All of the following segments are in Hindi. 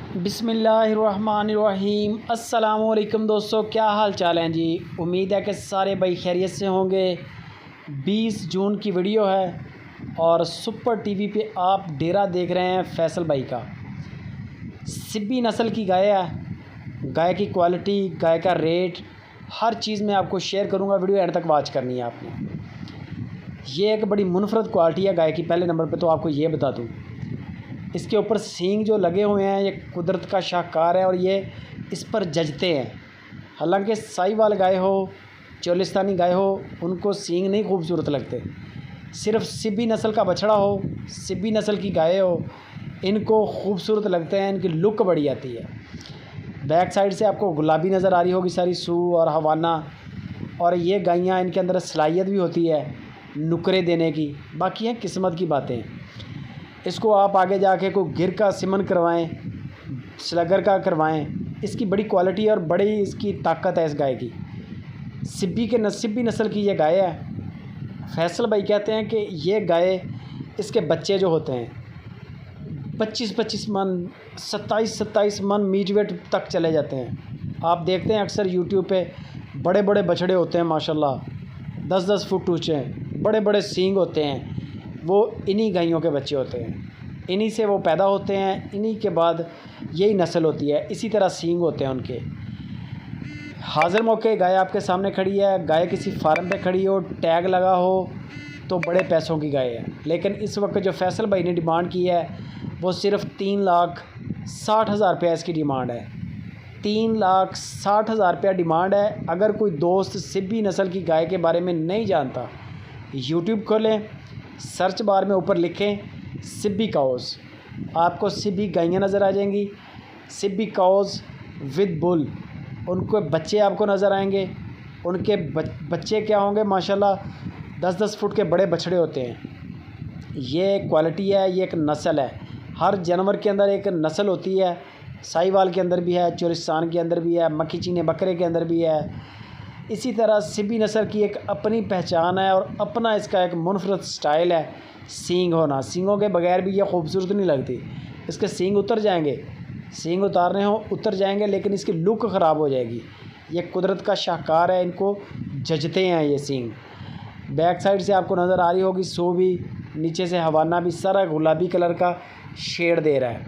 बिस्मिल्लाहिर्रहमानिर्रहीम। अस्सलामुअलैकुम दोस्तों, क्या हाल चाल हैं जी। उम्मीद है कि सारे भाई खैरियत से होंगे। 20 जून की वीडियो है और सुपर टीवी पे आप डेरा देख रहे हैं फैसल भाई का। सिब्बी नस्ल की गाय है। गाय की क्वालिटी, गाय का रेट, हर चीज़ मैं आपको शेयर करूंगा। वीडियो एंड तक वॉच करनी है आपने। ये एक बड़ी मुनफरद क्वालिटी है गाय की। पहले नंबर पे तो आपको ये बता दूं, इसके ऊपर सींग जो लगे हुए हैं ये कुदरत का शाहकार है और ये इस पर जजते हैं। हालांकि साहिवाल गाय हो, चोलिस्तानी गाय हो, उनको सींग नहीं खूबसूरत लगते। सिर्फ सिब्बी नस्ल का बछड़ा हो, सिब्बी नस्ल की गाय हो, इनको खूबसूरत लगते हैं। इनकी लुक बड़ी आती है। बैक साइड से आपको गुलाबी नज़र आ रही होगी सारी सू और हवाना। और ये गायें, इनके अंदर सलाहियत भी होती है नुकरे देने की। बाकी हैं किस्मत की बातें। इसको आप आगे जाके कोई गिर का सिमन करवाएं, स्लगर का करवाएं। इसकी बड़ी क्वालिटी और बड़ी इसकी ताकत है इस गाय की। सिब्बी नस्ल की ये गाय है। फैसल भाई कहते हैं कि ये गाय, इसके बच्चे जो होते हैं 25-25 मन, 27-27 मन मीज वेट तक चले जाते हैं। आप देखते हैं अक्सर यूट्यूब पे बड़े बड़े बछड़े होते हैं माशाल्लाह, 10-10 फुट ऊँचे, बड़े बड़े सींग होते हैं। वो इन्हीं गायों के बच्चे होते हैं, इन्हीं से वो पैदा होते हैं, इन्हीं के बाद यही नस्ल होती है। इसी तरह सींग होते हैं उनके। हाज़िर मौके गाय आपके सामने खड़ी है। गाय किसी फार्म पे खड़ी हो, टैग लगा हो तो बड़े पैसों की गाय है। लेकिन इस वक्त जो फैसल भाई ने डिमांड की है वो सिर्फ 3,60,000 रुपया इसकी डिमांड है। 3,60,000 रुपया डिमांड है। अगर कोई दोस्त सिब्बी नस्ल की गाय के बारे में नहीं जानता, यूट्यूब खोलें, सर्च बार में ऊपर लिखें सिब्बी काउज़, आपको सिब्बी गायें नज़र आ जाएंगी। सिब्बी काउज़ विद बुल, उनके बच्चे आपको नज़र आएंगे। उनके बच्चे क्या होंगे माशाल्लाह, 10-10 फुट के बड़े बछड़े होते हैं। ये क्वालिटी है, ये एक नस्ल है। हर जानवर के अंदर एक नस्ल होती है। साहिवाल के अंदर भी है, चोलिस्तान के अंदर भी है, मक्खी चीने बकरे के अंदर भी है। इसी तरह सिब्बी नस्ल की एक अपनी पहचान है और अपना इसका एक मुनफरद स्टाइल है। सींग होना, सींगों के बगैर भी ये खूबसूरत नहीं लगती। इसके सींग उतर जाएंगे, सींग उतारने हो उतर जाएंगे, लेकिन इसकी लुक ख़राब हो जाएगी। ये कुदरत का शाहकार है, इनको जजते हैं ये सींग। बैक साइड से आपको नज़र आ रही होगी सो भी, नीचे से हवाना भी, सारा गुलाबी कलर का शेड दे रहा है।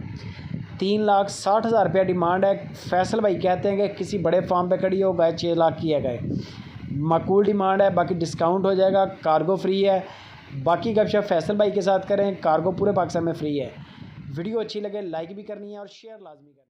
3,60,000 रुपया डिमांड है। फैसल भाई कहते हैं कि किसी बड़े फार्म पे खड़ी हो गाय 6 लाख की है गाय। माकूल डिमांड है, बाकी डिस्काउंट हो जाएगा। कार्गो फ्री है। बाकी गपशप फैसल भाई के साथ करें, कार्गो पूरे पाकिस्तान में फ्री है। वीडियो अच्छी लगे लाइक भी करनी है और शेयर लाजमी करनी है।